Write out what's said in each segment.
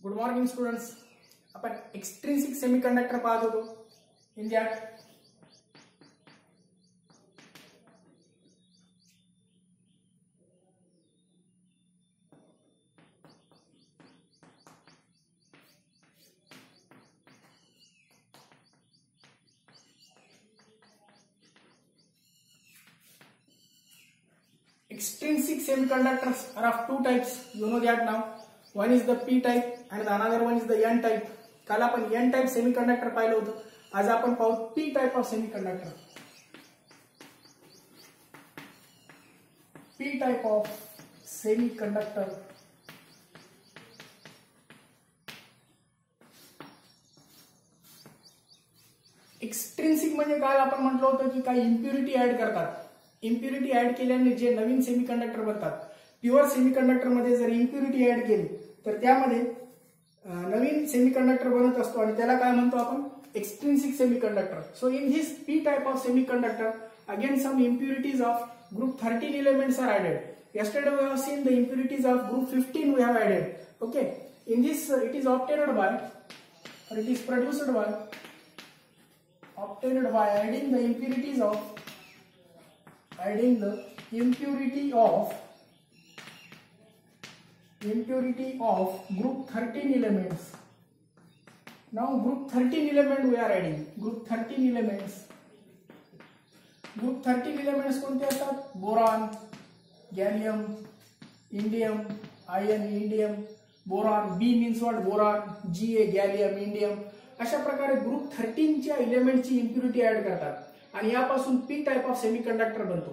Good morning students. आपण extrinsic semiconductor पाहत होतो. In that extrinsic semiconductors are of two types. You know that now. One is the P type and the another one is the N type. काल आपण N type semiconductor पाहिलं होतं. आज आपण पाहू P type of semiconductor. P type of semiconductor. एक्सट्रिन्सिक म्हणजे काल आपण म्हटलं होतं की काही इम्प्युरिटी ऍड करतात. इम्प्युरिटी ऍड केल्याने जे नवीन सेमीकंडक्टर बनतात. प्युअर सेमीकंडक्टर मध्ये जर इम्प्युरिटी ऍड केली तर त्यामध्ये नवीन सेमीकंडक्टर बनत असतो आणि त्याला काय म्हणतो आपण extrinsic semiconductor. So in this p type of semiconductor again some impurities of group 13 elements are added. Yesterday we have seen the impurities of group 15 we have added. Okay, in this it is obtained by or it is produced by adding the impurities of group 13 elements. Now group 13 element we are adding. Group 13 elements कोणते असतात? Boron, gallium, indium, ion, indium, boron. B means what? Boron, Ga gallium, indium. अशा प्रकारे group 13 च्या एलिमेंटची impurity add करतात आणि यापासून P type of semiconductor बनतो.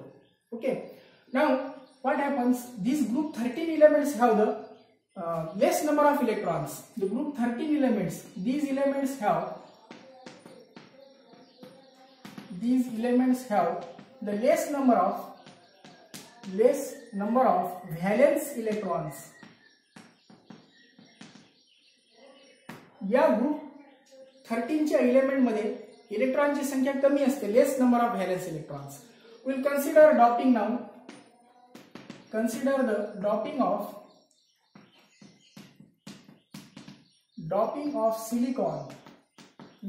Okay, now what happens, this group 13 elements have the less number of electrons. The group 13 elements, these elements have the less number of valence electrons. या group 13 च्या element मध्ये इलेक्ट्रॉनची संख्या कमी असते, less number of valence electrons. Will consider doping now. Consider the doping of silicon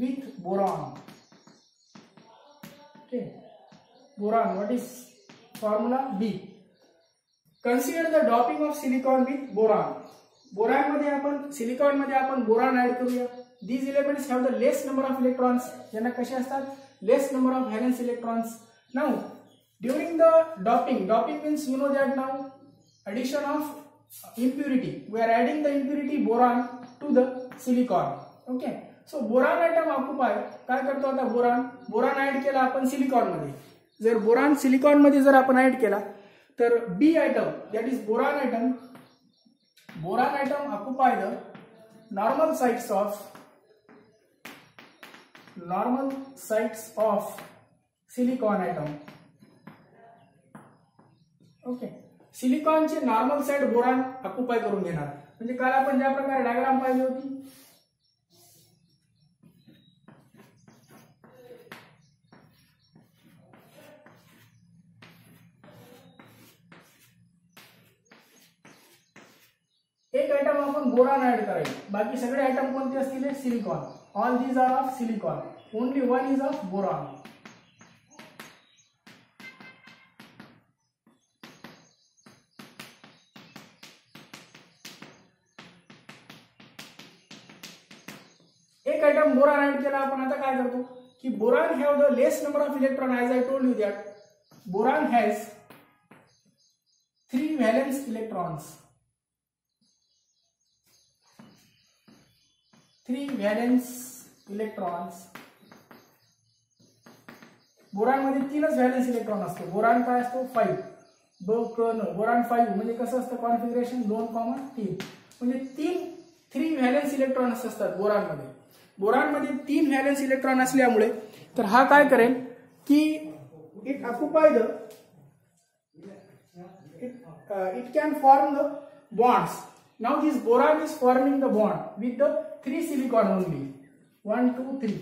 with boron. Okay, boron, what is formula? B. Consider the doping of silicon with boron. Boron मध्ये आपण silicon मध्ये आपण boron add करूया. These elements have the less number of electrons. यांना कसे असतात? Less number of valence electrons. Now during the doping means you know that now addition of impurity. We are adding the impurity boron to the silicon. Okay, so boron atom occupy. काय करतो आता? Boron add केला आपण silicon मध्ये. जर boron silicon मध्ये जर आपण ऍड केला तर B atom, that is boron atom occupy the normal sites of silicon atom. Okay, सिलिकॉनचे नॉर्मल साइड बोरॉन ऑक्युपाय करून घेणार. म्हणजे काल आपण ज्या प्रकारे डायग्राम पाहिली होती, एक आयटम आपण बोरॉन ऍड करायचे, बाकी सगळे आयटम कोणते असतील? Silicon. All these are of silicon, only one is of boron. एक आयटम बोरॉन ऍड केला आपण. आता काय करतो की boron have the less number of electron. As I told you that boron has 3 valence electrons. 3 valence electrons. Boron मध्ये 3च valence electron असतो. बोरॉन काय असतो? 5. बोरॉन 5 म्हणजे कसं असतं कॉन्फिगरेशन? 2,3. म्हणजे 3 व्हॅलेन्स इलेक्ट्रॉन्स असतात बोरॉन मध्ये. बोरॉन मध्ये 3 व्हॅलेन्स इलेक्ट्रॉन असल्यामुळे तर हा काय करेल की it occupy the it can form the bonds. Now this boron is forming the bond with the 3 silicon only. 1, 2, 3.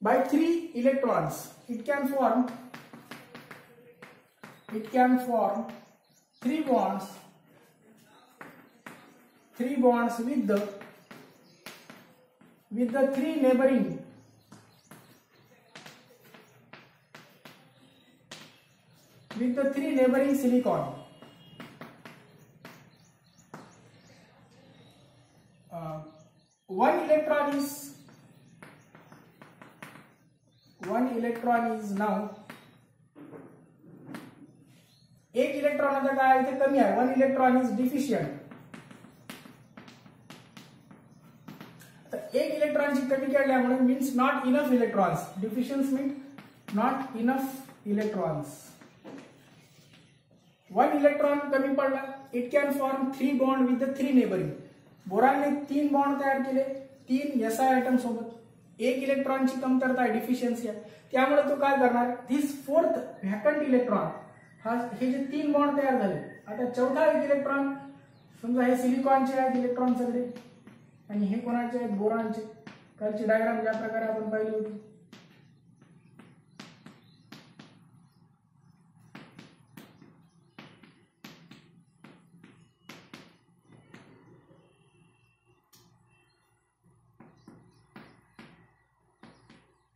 By 3 electrons, it can form 3 bonds with the with the three neighboring silicon. One electron is now, एक electron आता काय इथे कमी आहे, one electron is deficient. एक इलेक्ट्रॉनची कमी केल्यामुळे means not enough electrons. Deficiency mean not enough electrons. One electron कमी पडला, it can form 3 bond with the 3 neighboring. बोरॉनने 3 बॉन्ड तयार केले 3 SI आयटम सोबत. एक इलेक्ट्रॉनची कमतरता आहे, डिफिशियन्सी आहे, त्यामुळे तो काय करणार, दिस फोर्थ व्हॅकंट इलेक्ट्रॉन, हे जे 3 बॉन्ड तयार झाले, आता चौथा एक इलेक्ट्रॉन, समजा हे सिलिकॉनचे आहेत इलेक्ट्रॉन सगळे आणि हे कोणाचे आहेत, बोरॉनचे. कालची डायग्राम ज्या प्रकारे आपण पाहिली होती.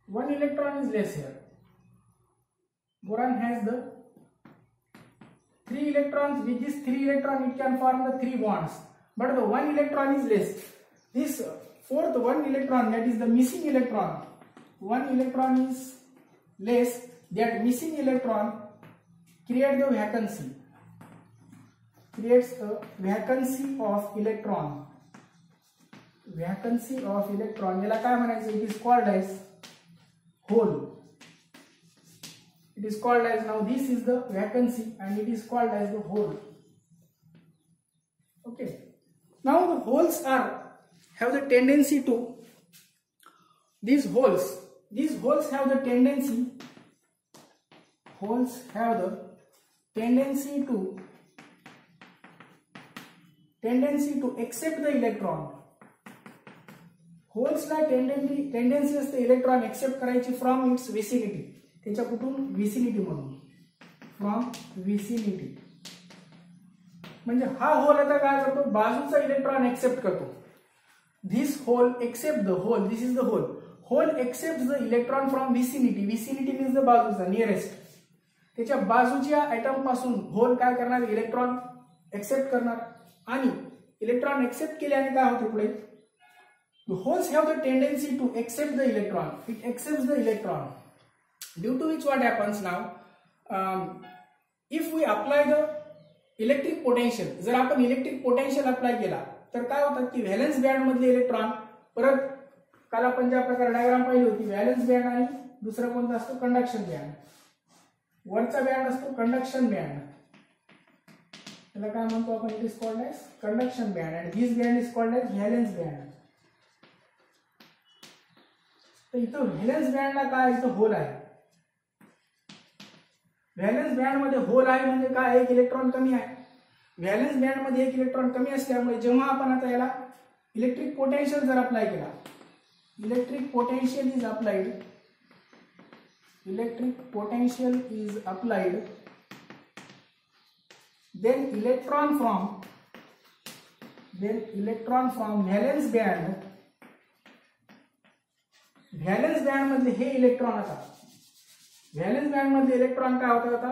One electron is less here. Boron has the 3 electrons. With this 3 electron it can form the 3 bonds, but the 1 electron is less. This fourth 1 electron, that is the missing electron, 1 electron is less. That missing electron creates the vacancy, creates a vacancy of electron. Vacancy of electron, याला काय म्हणायचं, it is called as hole. It is called as, now this is the vacancy and it is called as the hole. Okay. Now the holes have the tendency to, these holes have the tendency to accept the electron. होल्सला tendency असते electron accept करायची from its vicinity. त्याच्या कुठून, vicinity मधून, from vicinity. म्हणजे हा whole आता काय करतो, बाजूचा इलेक्ट्रॉन एक्सेप्ट करतो. This hole accept the hole, this is the hole. Hole accept the electron from vicinity. Vicinity means the बाजूचा, नियरेस्ट. त्याच्या बाजूच्या आयटम पासून होल काय करणार, इलेक्ट्रॉन एक्सेप्ट करणार. आणि इलेक्ट्रॉन एक्सेप्ट केल्याने काय होते पुढे, the holes have the tendency to accept the electron. It accepts the electron, due to which what happens now, if we apply the electric potential, जर आपण इलेक्ट्रिक पोटेन्शियल अप्लाय केला तर काय होतं की व्हॅलेन्स बँड मधले इलेक्ट्रॉन, परत काल आपण ज्या प्रकारे डायग्राम पाहिली होती, व्हॅलेन्स बँड आणि दुसरा कोणता असतो, कंडक्शन बँड. वरचा बँड असतो कंडक्शन बँड, त्याला काय म्हणतो आपण, it is called as conduction band, and this band is called as valence band. तर इथं व्हॅलेन्स बँडला काय, इथं होल आहे. व्हॅलेन्स बँड मध्ये होल आहे म्हणजे काय, एक इलेक्ट्रॉन कमी आहे. व्हॅलेन्स बँड मध्ये एक इलेक्ट्रॉन कमी असल्यामुळे जेव्हा आपण आता याला इलेक्ट्रिक पोटेन्शियल जर अप्लाय केला, electric potential is applied, then electron from valence band, valence band मधले हे इलेक्ट्रॉन, आता व्हॅलेन्स बँड मधले इलेक्ट्रॉन काय होतात, आता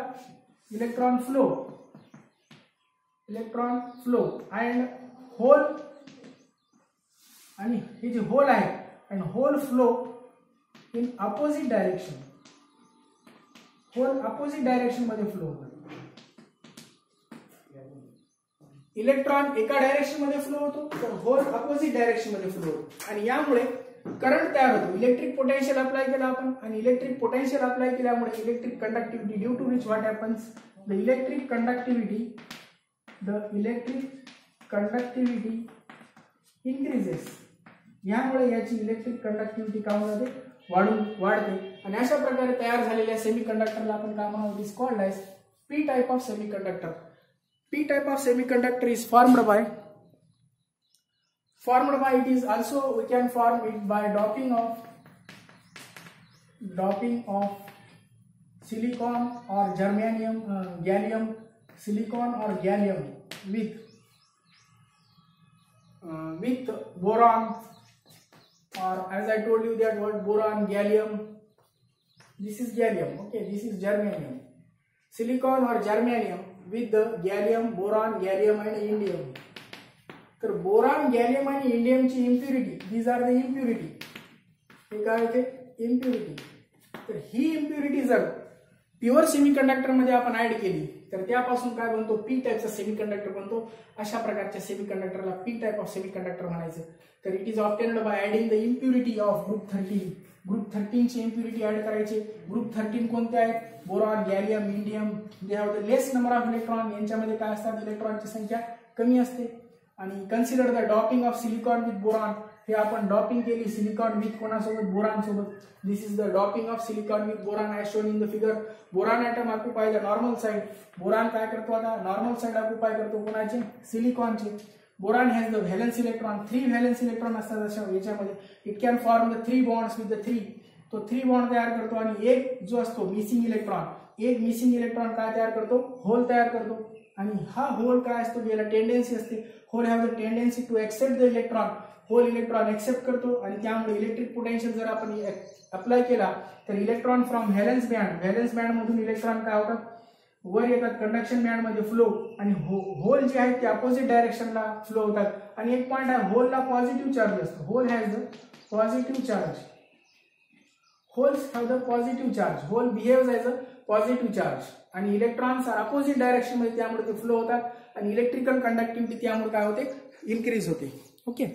इलेक्ट्रॉन फ्लो अँड होल, आणि हे जे होल आहे and hole flow in opposite direction. Hole opposite direction मध्ये फ्लो होतात. इलेक्ट्रॉन एका डायरेक्शन मध्ये फ्लो होतो, तर होल अपोजिट डायरेक्शन मध्ये फ्लो होतो, आणि यामुळे करंट तयार होतो. इलेक्ट्रिक पोटेन्शियल अप्लाय केला आपण, आणि इलेक्ट्रिक पोटेन्शियल अप्लाय केल्यामुळे electric conductivity, due to which what happens, the electric conductivity increases. यामुळे याची इलेक्ट्रिक कंडक्टिव्हिटी काय होते, वाढते. आणि अशा प्रकारे तयार झालेल्या सेमीकंडक्टरला आपण काय म्हणतो, is called as P type of semiconductor. P type of semiconductor is formed by, it is also, we can form it by doping of silicon or germanium, gallium, silicon or gallium with boron, or as I told you that what boron, gallium, this is gallium, okay, this is germanium. Silicon or germanium with the gallium, boron, gallium and indium. तर boron, gallium आणि इंडियमची impurity, these are the impurity. हे काय होते? Impurity. तर ही impurity जर pure semiconductor मध्ये आपण ऍड केली तर त्यापासून काय बनतो? पी टाईपचा सेमीकंडक्टर बनतो. अशा प्रकारच्या सेमीकंडक्टरला पी टाईप ऑफ सेमीकंडक्टर म्हणायचं. तर it is obtained by adding the impurity of group 13. Group 13 ची इम्प्युरिटी ऍड करायची. ग्रुप 13 कोणते आहेत? Boron, gallium, indium. They have the less number of electron. यांच्यामध्ये काय असतात? इलेक्ट्रॉनची संख्या कमी असते. आणि consider the doping of silicon with boron. हे आपण डॉपिंग केली सिलिकॉन विथ कोणासोबत? बोरॉन सोबत. This is the doping of silicon with boron as shown in the figure. Boron atom occupy the normal side. Boron काय करतो? आता normal side occupy करतो. कोणाचे? सिलिकॉनचे. Boron has the valence electron. 3 valence electron असतात अशा याच्यामध्ये. It can form the 3 bonds with the 3. तो 3 बॉन्ड तयार करतो आणि एक जो असतो मिसिंग इलेक्ट्रॉन, एक मिसिंग इलेक्ट्रॉन काय तयार करतो? होल तयार करतो. आणि हा होल काय असतो? याला टेंडेन्सी असते. Hole have the tendency to accept the electron. Hole electron accept करतो आणि त्यामुळे इलेक्ट्रिक पोटेन्शियल जर आपण अप्लाय केला तर इलेक्ट्रॉन फ्रॉम व्हॅलन्स बँड मधून इलेक्ट्रॉन काय होतात? वर येतात कंडक्शन बँड मध्ये फ्लो. आणि होल जे आहेत ते अपोजिट डायरेक्शनला फ्लो होतात. आणि एक पॉइंट आहे, होलला पॉझिटिव्ह चार्ज असतो. Hole has the positive charge. Holes have the positive charge. Hole behaves as a positive charge. आणि इलेक्ट्रॉन्स आर अपोजिट डायरेक्शन मध्ये त्यामुळे ते फ्लो होतात आणि इलेक्ट्रिकल कंडक्टिव्हिटी त्यामुळे काय होते? इन्क्रीज होते. ओके.